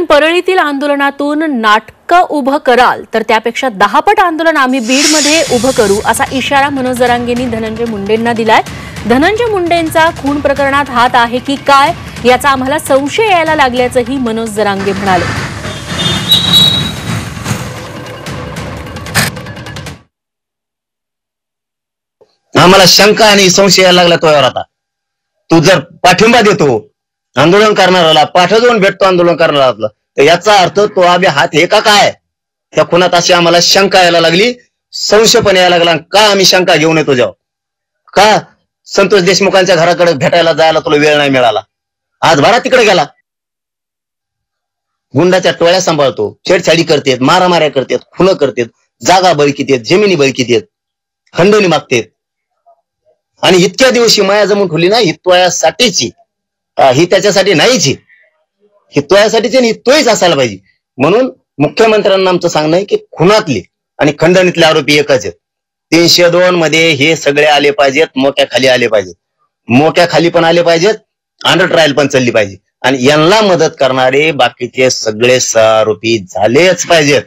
परळीतील आंदोलनातून नाटकं उभं कराल तर त्यापेक्षा 10 पट आंदोलन आम्ही बीडमध्ये उभं करू असा इशारा मनोज जरांगेंनी धनंजय मुंडेंना दिलाय। धनंजय मुंडेंचा खून प्रकरणात हात आहे की काय याचा आम्हाला संशय यायला लागल्याचंही मनोज जरांगे म्हणाले। आम्हाला शंका आणि संशय यायला लागला तोवर आता तू जर पाठिंबा देतो आंदोलन करणाऱ्याला पाठ जाऊन भेटतो आंदोलन करणाऱ्याला तर याचा अर्थ तो आबे हात हे का काय त्या खुनात अशी आम्हाला शंका यायला लागली संशय पण यायला लागला। का आम्ही शंका घेऊन येतो जाऊ का संतोष देशमुखांच्या घराकडे भेटायला जायला तुला वेळ नाही मिळाला आज भरा तिकडे गेला गुंडाच्या टोळ्या सांभाळतो छेडछाडी करतेत मारामाऱ्या करतेत खुन करतेत जागा बळकीतेत जमिनी बळकीतेत खंडणी मागतेत आणि इतक्या दिवशी माया जमून ठेवली ना ही तोयासाठीची ही त्याच्यासाठी नाहीची ही तोयासाठीची आणि तोच असायला पाहिजे। म्हणून मुख्यमंत्र्यांना आमचं सांगणं आहे की खुनातले आणि खंडणीतले आरोपी एकच आहेत। 302 मध्ये हे सगळे आले पाहिजेत मोक्या खाली आले पाहिजेत मोक्या खाली पण आले पाहिजेत अंडर ट्रायल पण चालली पाहिजे आणि यांना मदत करणारे बाकीचे सगळे आरोपी झालेच पाहिजेत।